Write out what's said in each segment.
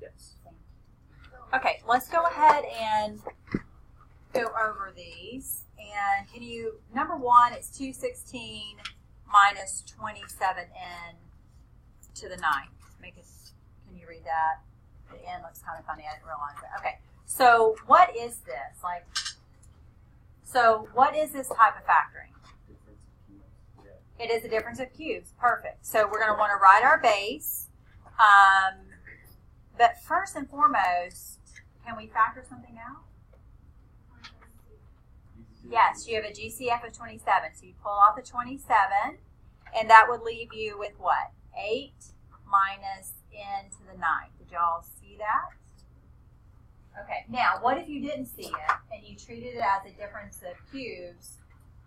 Yes. Okay, let's go ahead and go over these. And can you, number one, it's 216 minus 27n to the 9th. Make it, can you read that? The n looks kind of funny. I didn't realize it. Okay, so what is this? So what is this type of factoring? It is a difference of cubes. Perfect. So we're going to want to write our base. But first and foremost, can we factor something out? Yes, you have a GCF of 27. So you pull off the 27, and that would leave you with what? 8 minus n to the 9th. Did y'all see that? Okay, now what if you didn't see it, and you treated it as a difference of cubes?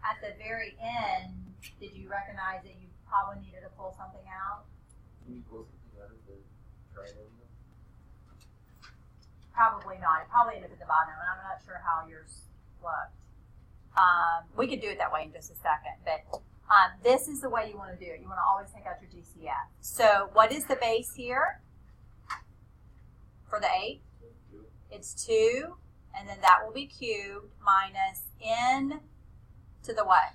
At the very end, did you recognize that you probably needed to pull something out? Can you pull something out of the trinomial? Probably not. It probably ended up at the bottom, and I'm not sure how yours looked. We could do it that way in just a second, but this is the way you want to do it. You want to always take out your GCF. So what is the base here for the 8? It's 2, and then that will be cubed minus n to the what?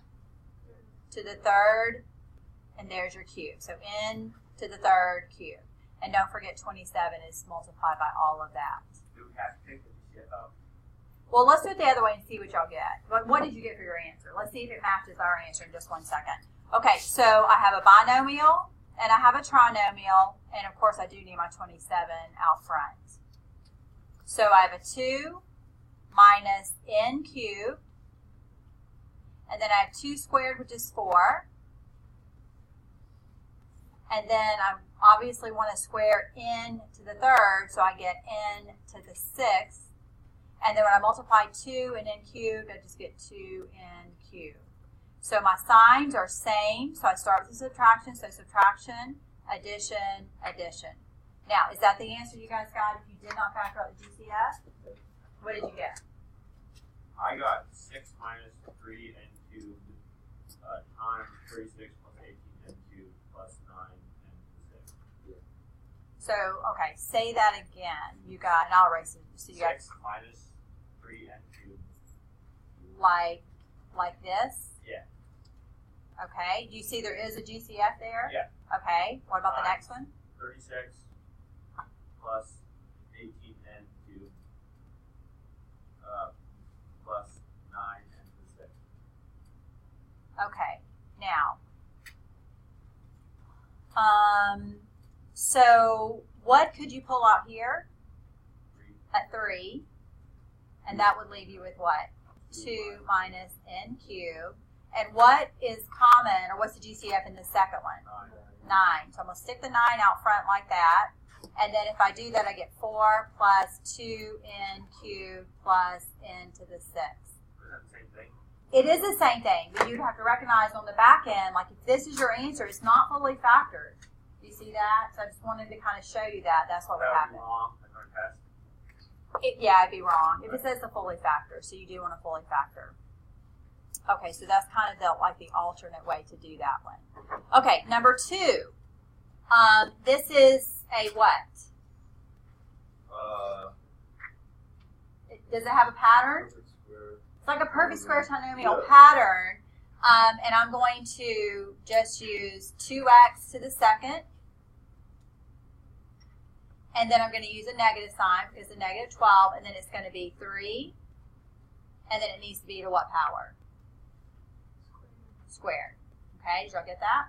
To the 3rd, and there's your cube. So n to the 3rd cube. And don't forget 27 is multiplied by all of that. Do we have to take the GCF out? Well, let's do it the other way and see what y'all get. What did you get for your answer? Let's see if it matches our answer in just 1 second. Okay, so I have a binomial, and I have a trinomial, and of course I do need my 27 out front. So I have a 2 minus n cubed, and then I have 2 squared, which is 4. And then I obviously want to square n to the 3rd, so I get n to the 6th. And then when I multiply 2 and n cubed, I just get 2n cubed. So my signs are same, so I start with the subtraction, so subtraction, addition, addition. Now, is that the answer you guys got if you did not factor out the GCF? What did you get? I got 6 minus 3 n cubed times 36 plus 18 n cubed plus 9 n to the 6. So, okay, say that again. You got, and I'll erase it. So you 6 got minus 3 n cubed. like this? Yeah. Okay. Do you see there is a GCF there? Yeah. Okay. What about the next one? 36 plus 18 n cubed plus 9 n to the 6. Okay. Now, so what could you pull out here? 3. At 3. And that would leave you with what? 2 minus n cubed. And what is common, or what's the GCF in the second one? 9. So I'm going to stick the 9 out front like that. And then if I do that, I get 4 plus 2n cubed plus n to the 6th. Isn't that the same thing? It is the same thing, but you'd have to recognize on the back end, like if this is your answer, it's not fully factored. Do you see that? So I just wanted to kind of show you that. That's what would That would happen. be wrong in our test. Yeah, it'd be wrong if it says the fully factor. So you do want to fully factor. Okay, so that's kind of the alternate way to do that one. Okay, number 2. This is a what? Does it have a pattern? Perfect square. It's like a perfect square trinomial Yeah. pattern. And I'm going to just use 2x to the 2nd. And then I'm going to use a negative sign because it's a negative 12. And then it's going to be 3. And then it needs to be to what power? Squared. Okay, did y'all get that?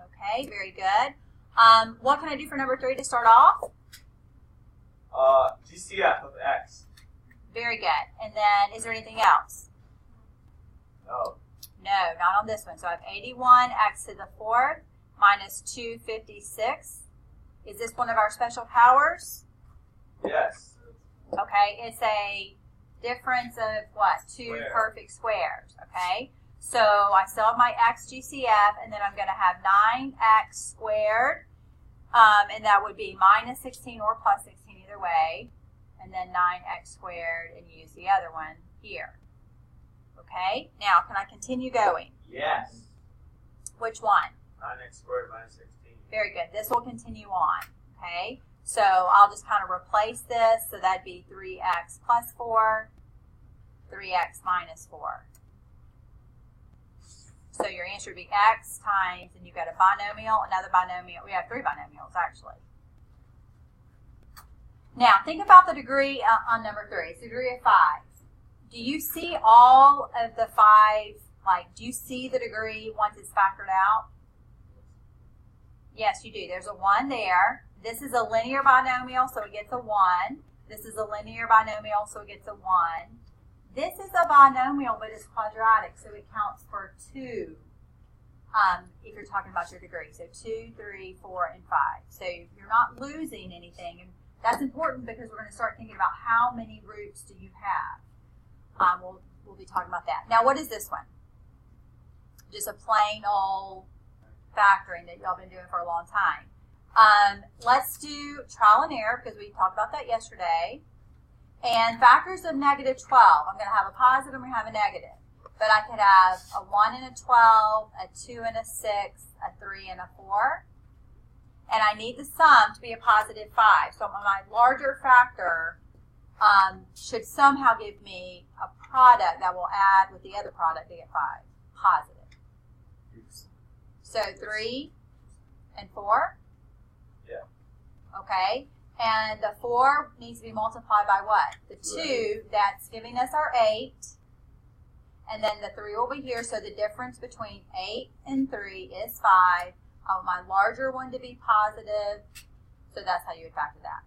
Okay, very good. What can I do for number 3 to start off? GCF of x. Very good. And then, is there anything else? No. No, not on this one. So I have 81x to the 4th minus 256. Is this one of our special powers? Yes. Okay, it's a difference of what? 2 Square. perfect squares. Okay, so I still have my x GCF, and then I'm going to have 9x squared, and that would be minus 16 or plus 16 either way, and then 9x squared, and use the other one here. Okay, now can I continue going? Yes. Which one? 9x x squared minus 16. Very good. This will continue on, okay? So I'll just kind of replace this. So that'd be 3x plus 4, 3x minus 4. So your answer would be x times, and you've got a binomial, another binomial. We have 3 binomials, actually. Now, think about the degree on number 3. It's a degree of 5. Do you see all of the 5, like, do you see the degree once it's factored out? Yes, you do. There's a 1 there. This is a linear binomial, so it gets a 1. This is a linear binomial, so it gets a 1. This is a binomial, but it's quadratic, so it counts for 2 if you're talking about your degree. So 2, 3, 4, and 5. So you're not losing anything, and that's important because we're going to start thinking about how many roots do you have. We'll be talking about that. Now, what is this one? Just a plain old factoring that y'all been doing for a long time. Let's do trial and error because we talked about that yesterday. And factors of negative 12. I'm going to have a positive, I'm going to have a negative. But I could have a 1 and a 12, a 2 and a 6, a 3 and a 4. And I need the sum to be a positive 5. So my larger factor should somehow give me a product that will add with the other product to get 5. Positive. So 3 and 4? Yeah. Okay. And the 4 needs to be multiplied by what? The 2, that's giving us our 8. And then the 3 will be here. So the difference between 8 and 3 is 5. I want my larger one to be positive. So that's how you would factor that.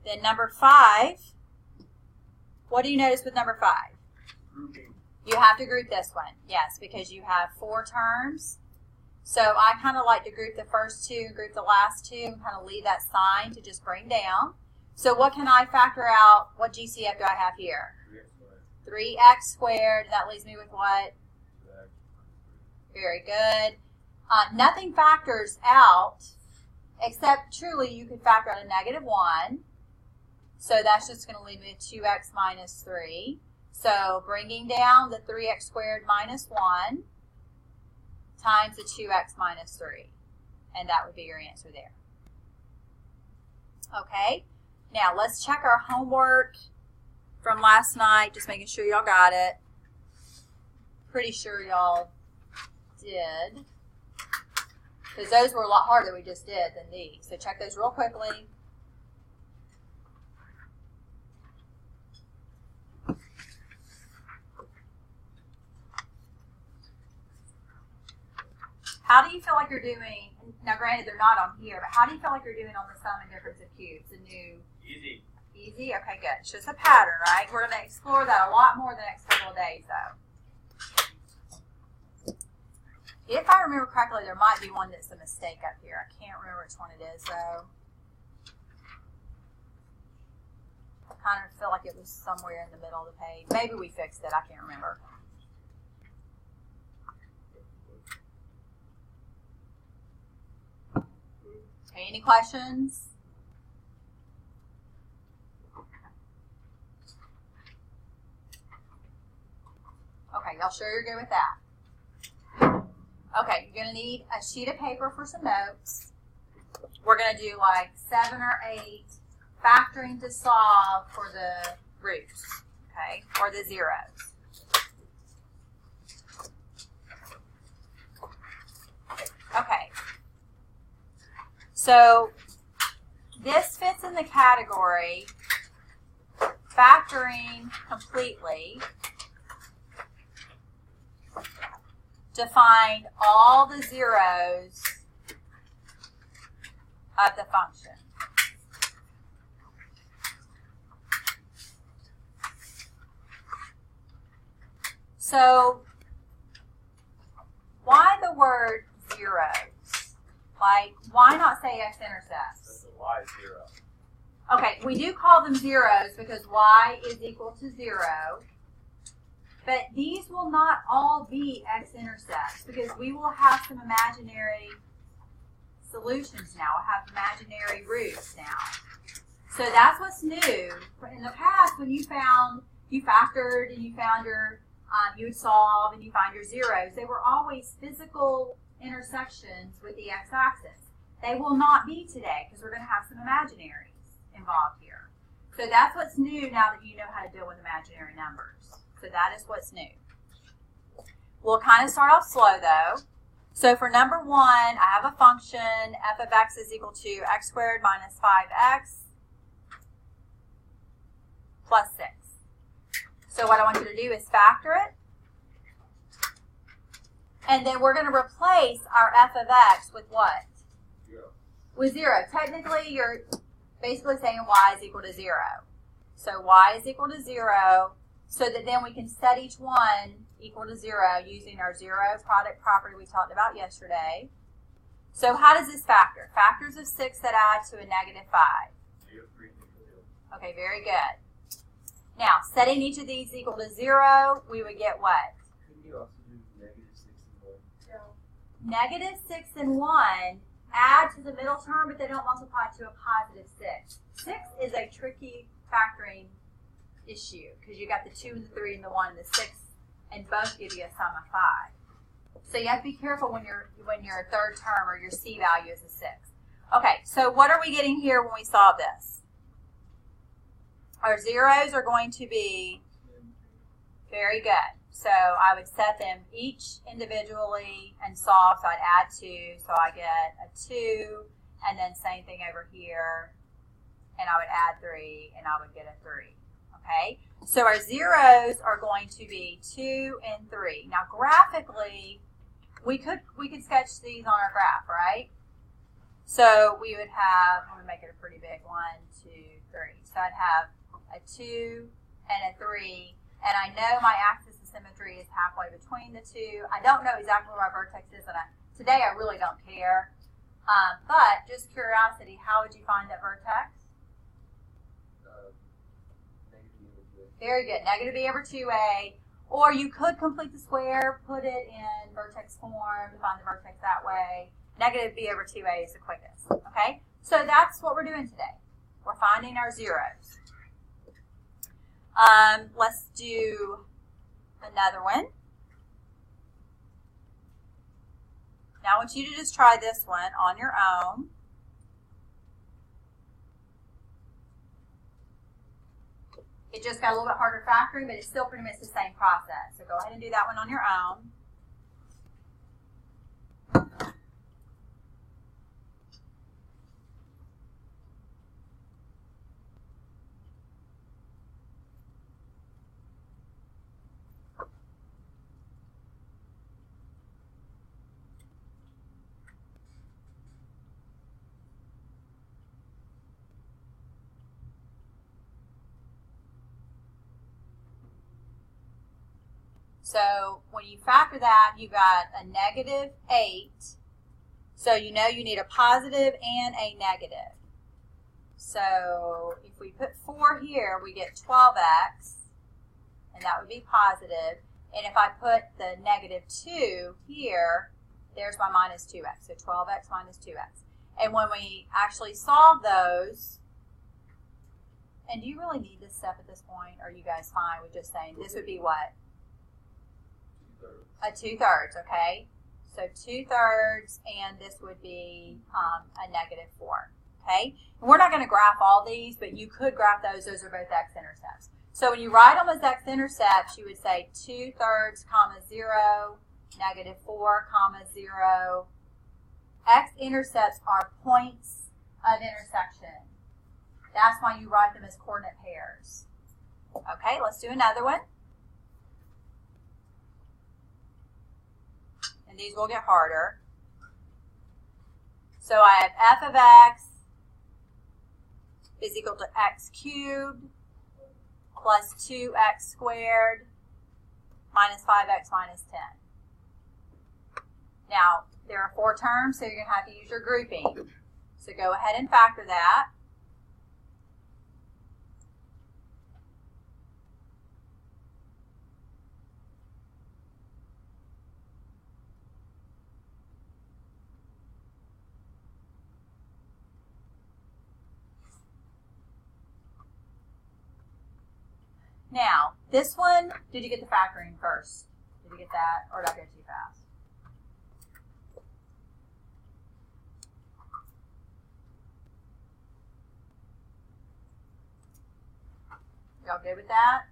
Then number 5. What do you notice with number 5? Grouping. You have to group this one. Yes, because you have 4 terms. So I kind of like to group the first 2 and group the last 2 and kind of leave that sign to just bring down. So what can I factor out? What GCF do I have here? 3x squared. That leaves me with what? Very good. Nothing factors out except truly you could factor out a negative 1. So that's just going to leave me with 2x minus 3. So bringing down the 3x squared minus 1 times the 2x minus 3. And that would be your answer there. Okay, now let's check our homework from last night, just making sure y'all got it. Pretty sure y'all did. Because those were a lot harder we just did than these. So check those real quickly. How do you feel like you're doing, now granted they're not on here, but how do you feel like you're doing on the sum and difference of cubes? The new? Easy. Easy? Okay, good. It's just a pattern, right? We're going to explore that a lot more the next couple of days, though. If I remember correctly, there might be one that's a mistake up here. I can't remember which one it is, though. I kind of feel like it was somewhere in the middle of the page. Maybe we fixed it. I can't remember. Okay, any questions? Okay, y'all sure you're good with that? Okay, you're going to need a sheet of paper for some notes. We're going to do like 7 or 8 factoring to solve for the roots, okay, or the zeros. Okay. So this fits in the category factoring completely to find all the zeros of the function. So why the word zeros? Like, why not say x-intercepts? That's a y 0. Okay, we do call them zeros because y is equal to 0. But these will not all be x-intercepts because we will have some imaginary solutions now. We'll have imaginary roots now. So that's what's new. In the past, when you factored and you found your you would solve and you find your zeros. They were always physical intersections with the x-axis. They will not be today because we're going to have some imaginaries involved here. So that's what's new now that you know how to deal with imaginary numbers. So that is what's new. We'll kind of start off slow though. So for number 1, I have a function, f of x is equal to x squared minus 5x plus 6. So what I want you to do is factor it. And then we're going to replace our f of x with what? 0. With 0. Technically, you're basically saying y is equal to 0. So y is equal to 0, so that then we can set each one equal to 0 using our 0 product property we talked about yesterday. So how does this factor? Factors of 6 that add to a negative 5. Okay, very good. Now, setting each of these equal to 0, we would get what? Couldn't you also do negative 6 and 1? Negative 6 and 1 add to the middle term, but they don't multiply to a positive 6. 6 is a tricky factoring issue because you got the 2 and the 3 and the 1 and the 6, and both give you a sum of 5. So you have to be careful when your third term or your C value is a 6. Okay, so what are we getting here when we solve this? Our zeros are going to be very good. So I would set them each individually and solve. So I'd add 2, so I get a 2, and then same thing over here, and I would add 3, and I would get a 3. Okay, so our zeros are going to be 2 and 3. Now graphically, we could sketch these on our graph, right? So we would have, I'm going to make it a pretty big 1, 2, 3. So I'd have a 2 and a 3, and I know my axis of symmetry is halfway between the two. I don't know exactly where my vertex is, and today I really don't care. But just curiosity, how would you find that vertex? Very good. Negative b over 2a. Or you could complete the square, put it in vertex form to find the vertex that way. Negative b over 2a is the quickest. Okay? So that's what we're doing today. We're finding our zeros. Let's do another one. Now I want you to just try this one on your own. It just got a little bit harder factoring, but it's still pretty much the same process. So go ahead and do that one on your own. So when you factor that, you got a negative 8. So you know you need a positive and a negative. So if we put 4 here, we get 12x, and that would be positive. And if I put the negative 2 here, there's my minus 2x. So 12x minus 2x. And when we actually solve those, and do you really need this step at this point? Or are you guys fine with just saying this would be what? A 2/3, okay? So 2/3, and this would be a negative 4, okay? And we're not going to graph all these, but you could graph those. Those are both x-intercepts. So when you write them as x-intercepts, you would say 2/3, comma 0, negative 4, comma 0. X-intercepts are points of intersection. That's why you write them as coordinate pairs. Okay, let's do another one. And these will get harder. So I have f of x is equal to x cubed plus 2x squared minus 5x minus 10. Now, there are 4 terms, so you're going to have to use your grouping. So go ahead and factor that. Now, This one, did you get the factoring first? Did you get that, or did I go too fast? Y'all good with that?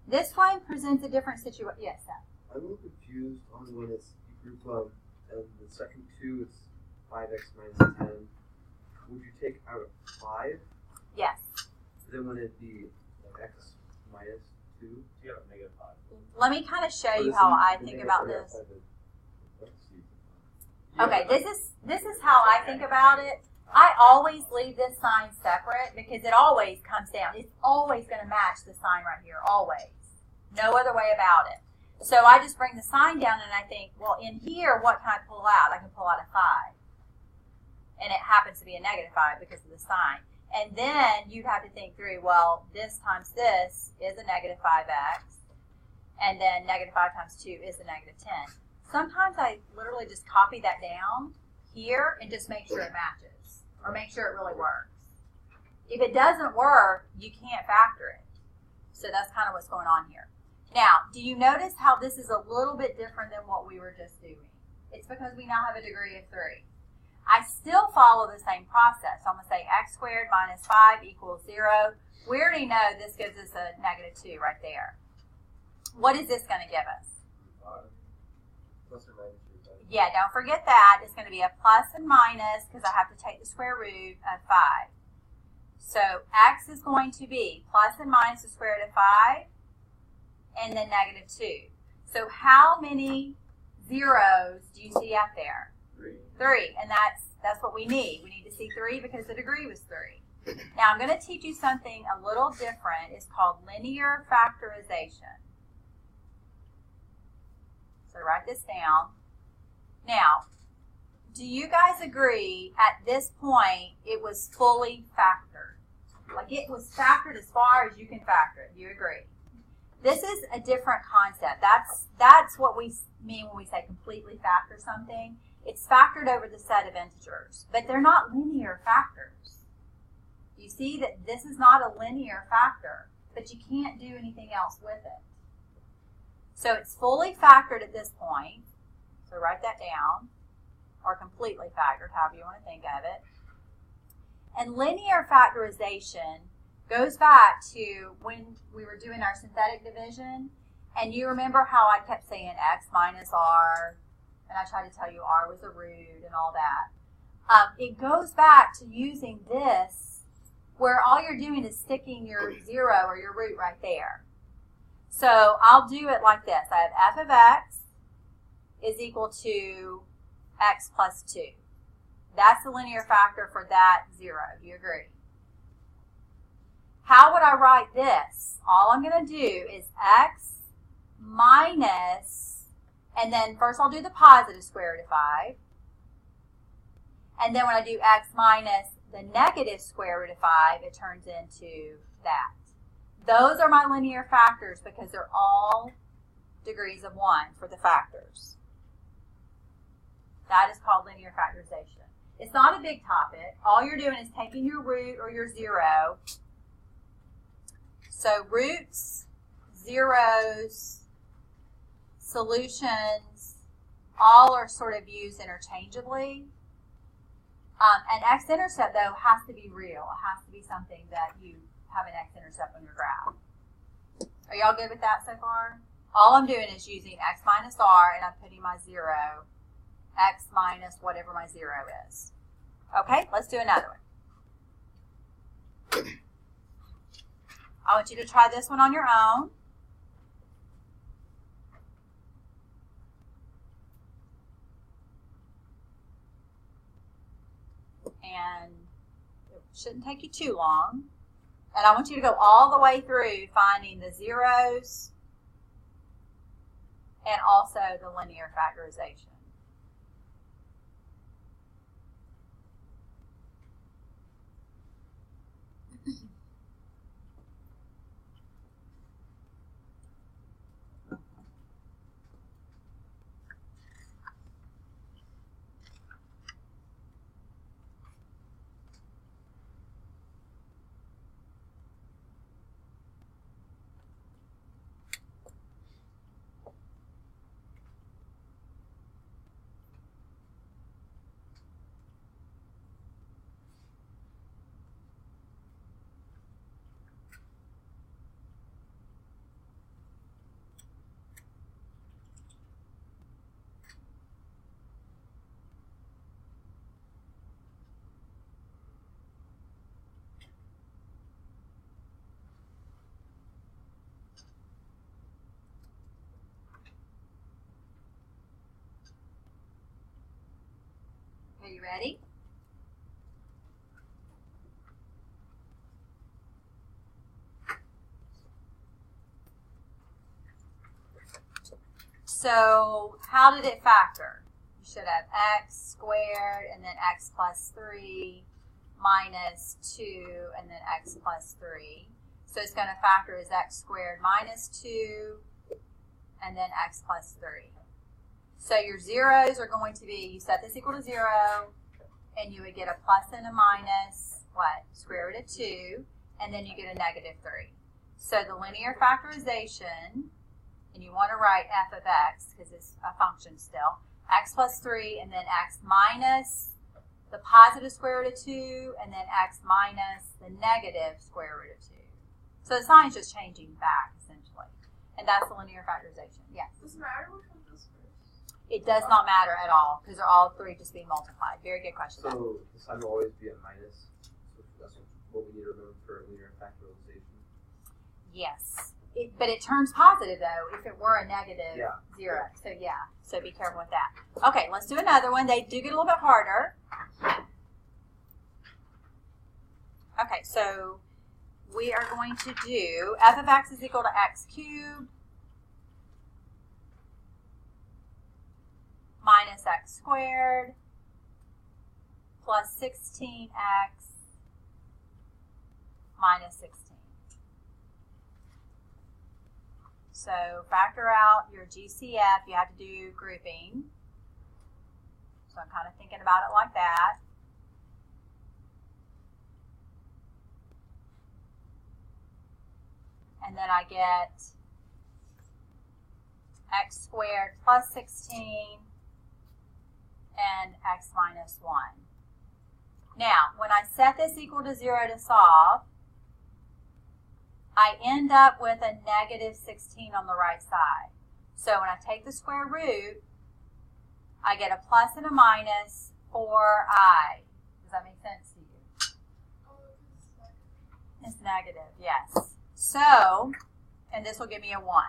This one presents a different situation. Yes, Seth. I'm a little confused on when it's group and the second two is 5x minus 10. Would you take out 5? Yes. Then would it be x minus 2? You have negative 5. Let me kind of show you how I think about this. Okay, this is how I think about it. I always leave this sign separate because it always comes down. It's always going to match the sign right here, always. No other way about it. So I just bring the sign down and I think, well, in here, what can I pull out? I can pull out a 5. And it happens to be a negative 5 because of the sign. And then you'd have to think through, well, this times this is a negative 5x. And then negative 5 times 2 is a negative 10. Sometimes I literally just copy that down here and just make sure it matches. Or make sure it really works. If it doesn't work, you can't factor it. So that's kind of what's going on here. Now, do you notice how this is a little bit different than what we were just doing? It's because we now have a degree of 3. I still follow the same process. So I'm going to say x squared minus 5 equals 0. We already know this gives us a negative 2 right there. What is this going to give us? Plus or minus 3. Yeah, don't forget that. It's going to be a plus and minus because I have to take the square root of 5. So x is going to be plus and minus the square root of 5 and then negative 2. So how many zeros do you see out there? 3. And that's what we need. We need to see 3 because the degree was 3. Now I'm going to teach you something a little different. It's called linear factorization. So write this down. Now, do you guys agree at this point it was fully factored? Like it was factored as far as you can factor it. Do you agree? This is a different concept. That's what we mean when we say completely factor something. It's factored over the set of integers, but they're not linear factors. You see that this is not a linear factor, but you can't do anything else with it. So it's fully factored at this point. So write that down, or completely factored, however you want to think of it. And linear factorization goes back to when we were doing our synthetic division, and you remember how I kept saying x minus r, and I tried to tell you r was a root and all that. It goes back to using this where all you're doing is sticking your 0 or your root right there. So I'll do it like this. I have f of x is equal to x plus 2. That's the linear factor for that 0. Do you agree? How would I write this? All I'm going to do is x minus, and then first I'll do the positive square root of 5. And then when I do x minus the negative square root of 5, it turns into that. Those are my linear factors because they're all degrees of 1 for the factors. That is called linear factorization. It's not a big topic. All you're doing is taking your root or your 0. So roots, zeros, solutions, all are sort of used interchangeably. An x-intercept, though, has to be real. It has to be something that you have an x-intercept on your graph. Are y'all good with that so far? All I'm doing is using x minus r, and I'm putting my 0, x minus whatever my 0 is. Okay, let's do another one. I want you to try this one on your own. And it shouldn't take you too long. And I want you to go all the way through finding the zeros and also the linear factorization. Are you ready? So how did it factor? You should have x squared and then x plus 3 minus 2 and then x plus 3. So it's going to factor as x squared minus 2 and then x plus 3. So your zeros are going to be, you set this equal to 0, and you would get a plus and a minus, what? Square root of 2, and then you get a negative 3. So the linear factorization, and you want to write f of x, because it's a function still, x plus 3, and then x minus the positive square root of 2, and then x minus the negative square root of 2. So the sign's just changing back, essentially. And that's the linear factorization. Yes? Does it matter which one goes first? It does not matter at all, because they're all three just being multiplied. Very good question. So the sign will always be a minus. So that's what we need to remember for linear factorization. Yes. But it turns positive, though, if it were a negative 0. So, yeah. So be careful with that. Okay, let's do another one. They do get a little bit harder. Okay, so we are going to do f of x is equal to x cubed minus x squared plus 16x minus 16. So factor out your GCF. You have to do grouping. So I'm kind of thinking about it like that. And then I get x squared plus 16 and x minus 1. Now, when I set this equal to 0 to solve, I end up with a negative 16 on the right side. So when I take the square root, I get a plus and a minus for I. Does that make sense to you? It's negative, yes. So, and this will give me a 1.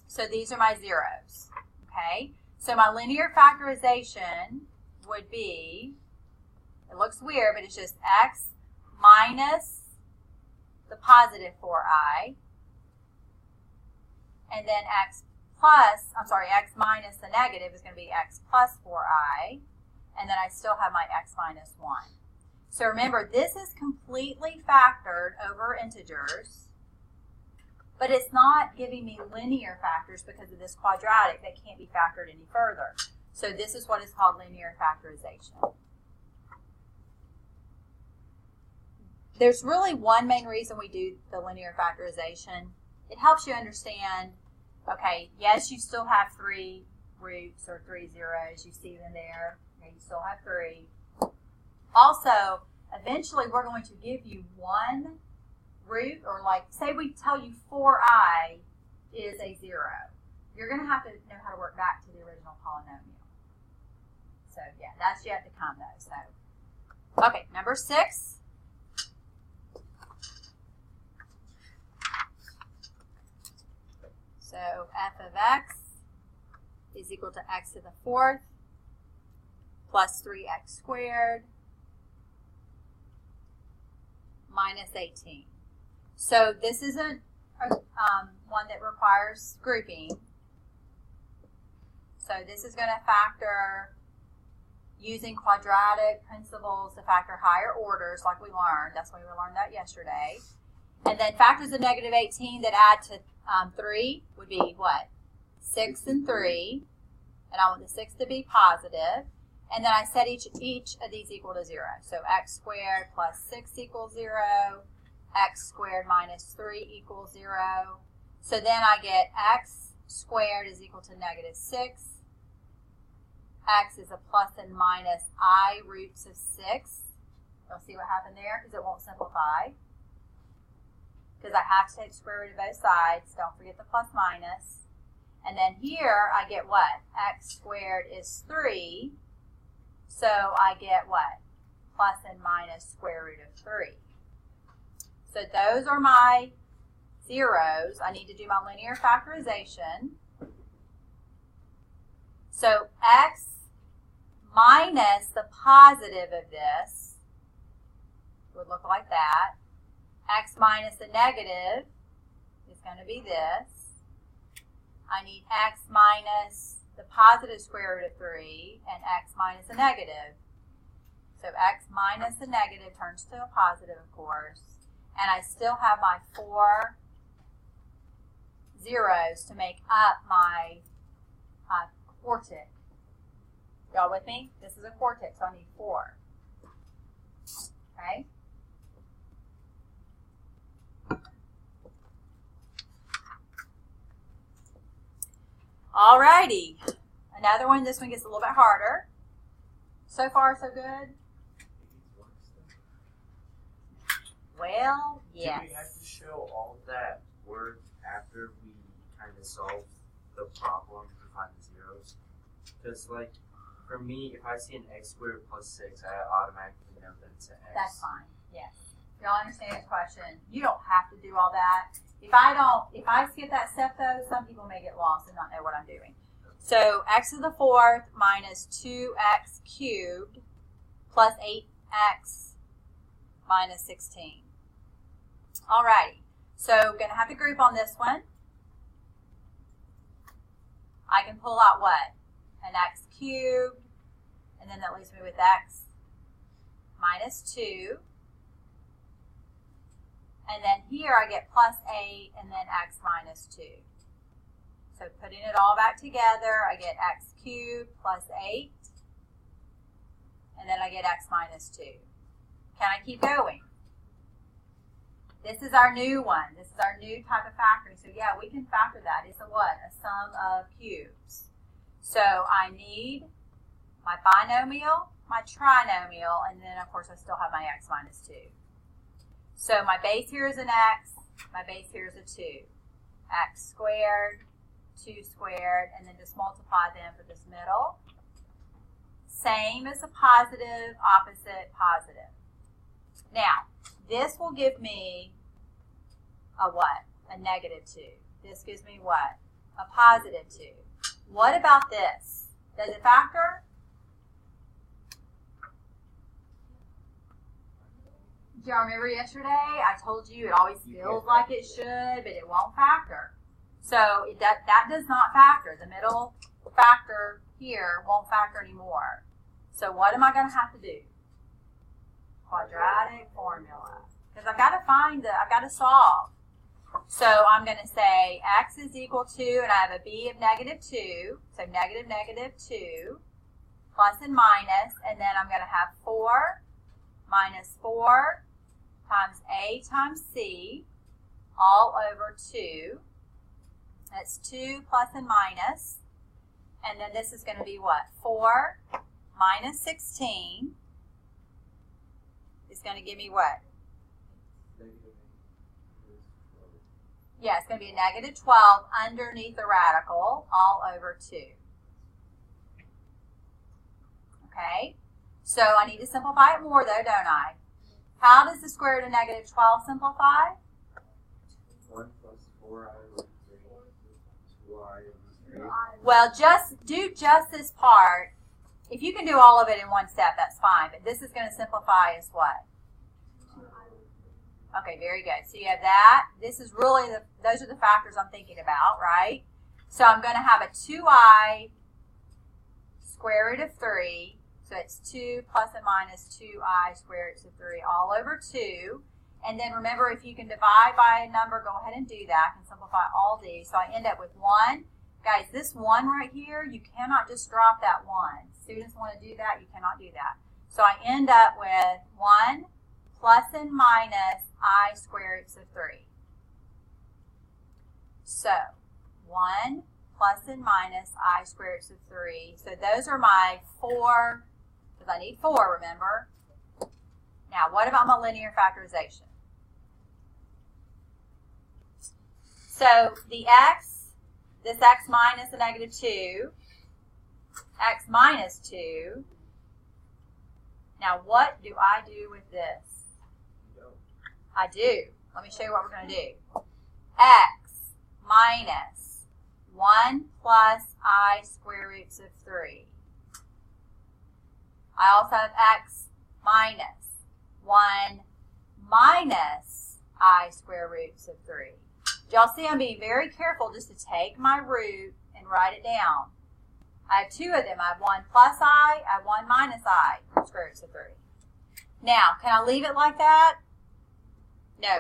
So these are my zeros, okay? So my linear factorization would be, it looks weird, but it's just x minus the positive 4i, and then x minus the negative is going to be x plus 4i, and then I still have my x minus 1. So remember, this is completely factored over integers, but it's not giving me linear factors because of this quadratic that can't be factored any further. So this is what is called linear factorization. There's really one main reason we do the linear factorization. It helps you understand, okay, yes, you still have 3 roots or 3 zeros. You see them there. Okay, you still have 3. Also, eventually we're going to give you one root, or like, say we tell you 4i is a 0. You're going to have to know how to work back to the original polynomial. So, yeah, that's yet to come, though. So, okay, number 6. So f of x is equal to x to the 4th plus 3x squared minus 18. So this isn't one that requires grouping. So this is going to factor using quadratic principles to factor higher orders like we learned. That's why we learned that yesterday. And then factors of negative 18 that add to 3 would be what? 6 and 3. And I want the 6 to be positive. And then I set each of these equal to 0. So x squared plus 6 equals 0. X squared minus 3 equals 0. So then I get x squared is equal to negative 6. X is a plus and minus I roots of 6. You'll see what happened there because it won't simplify. Because I have to take the square root of both sides. Don't forget the plus minus. And then here I get what? X squared is 3. So I get what? Plus and minus square root of 3. So those are my zeros. I need to do my linear factorization. So x minus the positive of this would look like that. X minus the negative is going to be this. I need x minus the positive square root of 3 and x minus the negative. So x minus the negative turns to a positive, of course. And I still have my 4 zeros to make up my quartic. Y'all with me? This is a quartic, so I need 4. Okay? Alrighty. Another one. This one gets a little bit harder. So far, so good? Well, yes. Do we have to show all of that work after we kind of solve the problem to find the zeros? Because, like, for me, if I see an x squared plus 6, I automatically know that it's an x. That's fine. Yes. Y'all understand this question? You don't have to do all that. If I skip that step though, some people may get lost and not know what I'm doing. So x to the 4th minus 2x cubed plus 8x minus 16. Alrighty. So I'm going to have to group on this one. I can pull out what? An x cubed, and then that leaves me with x minus 2. And then here I get plus 8 and then x minus 2. So putting it all back together, I get x cubed plus 8. And then I get x minus 2. Can I keep going? This is our new one. This is our new type of factoring. So yeah, we can factor that. It's a what? A sum of cubes. So I need my binomial, my trinomial, and then of course I still have my x minus 2. So my base here is an x, my base here is a 2. X squared, 2 squared, and then just multiply them for this middle. Same as a positive, opposite, positive. Now, this will give me a what? A negative 2. This gives me what? A positive 2. What about this? Does it factor? Do y'all remember yesterday? I told you it always feels like it should, but it won't factor. So that does not factor. The middle factor here won't factor anymore. So what am I going to have to do? Quadratic formula. Because I've got to solve. So I'm going to say x is equal to, and I have a b of negative 2. So negative, negative 2, plus and minus, and then I'm going to have 4 minus 4 times a times c all over 2. That's 2 plus and minus. And then this is going to be what? 4 minus 16 is going to give me what? Yeah, it's going to be a negative 12 underneath the radical all over 2. Okay? So I need to simplify it more though, don't I? How does the square root of negative 12 simplify? 1 plus 4i over 3, 2i over 3. Well, do just this part. If you can do all of it in one step, that's fine. But this is going to simplify as what? Okay, very good. So you have that. This is really, those are the factors I'm thinking about, right? So I'm going to have a 2i square root of 3. So it's 2 plus and minus 2i square root of 3 all over 2. And then remember, if you can divide by a number, go ahead and do that. I can simplify all these. So I end up with 1. Guys, this 1 right here, you cannot just drop that 1. Students want to do that. You cannot do that. So I end up with 1 plus and minus I square roots of 3. So 1 plus and minus I square roots of 3. So those are my 4, because I need 4, remember? Now, what about my linear factorization? So the x, this x minus the negative 2, x minus 2. Now, what do I do with this? I do. Let me show you what we're going to do. X minus 1 plus I square roots of 3. I also have x minus 1 minus I square roots of 3. Y'all see I'm being very careful just to take my root and write it down. I have 2 of them. I have 1 plus I have 1 minus I square roots of 3. Now, can I leave it like that? No.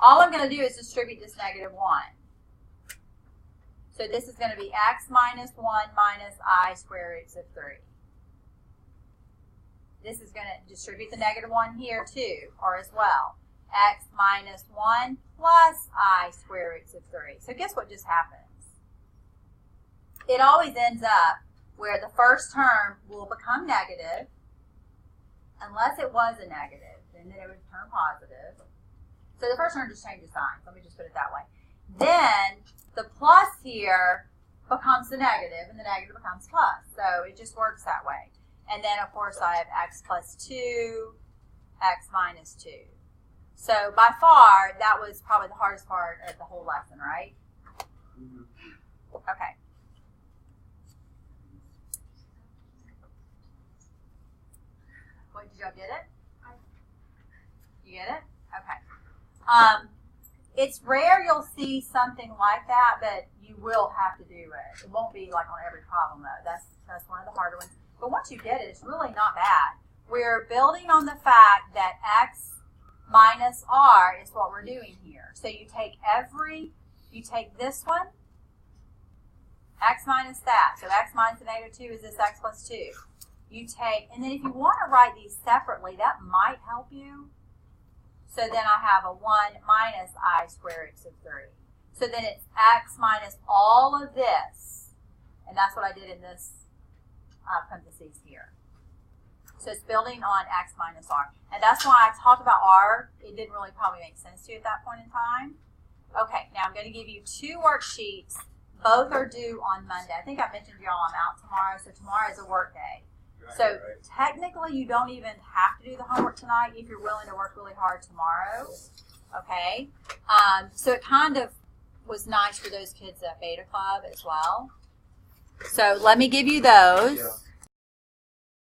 All I'm going to do is distribute this negative 1. So this is going to be x minus 1 minus I square roots of 3. This is going to distribute the negative 1 here too, or as well. X minus 1 plus I square roots of 3. So guess what just happens? It always ends up where the first term will become negative, unless it was a negative, and then it would turn positive. So the first term just changes signs. Let me just put it that way. Then the plus here becomes the negative, and the negative becomes plus. So it just works that way. And then, of course, I have x plus 2, x minus 2. So by far, that was probably the hardest part of the whole lesson, right? Okay. What, did y'all get it? You get it? Okay. It's rare you'll see something like that, but you will have to do it. It won't be like on every problem, though. That's one of the harder ones. But once you get it, it's really not bad. We're building on the fact that x minus r is what we're doing here. So you take this one, x minus that. So x minus the negative 2 is this x plus 2. You take, and then if you want to write these separately, that might help you. So then I have a 1 minus I square roots of 3. So then it's x minus all of this. And that's what I did in this parentheses here. So it's building on x minus r. And that's why I talked about r. It didn't really probably make sense to you at that point in time. Okay, now I'm going to give you 2 worksheets. Both are due on Monday. I think I mentioned y'all I'm out tomorrow, so tomorrow is a work day. So technically, you don't even have to do the homework tonight if you're willing to work really hard tomorrow. Okay? So it kind of was nice for those kids at Beta Club as well. So let me give you those.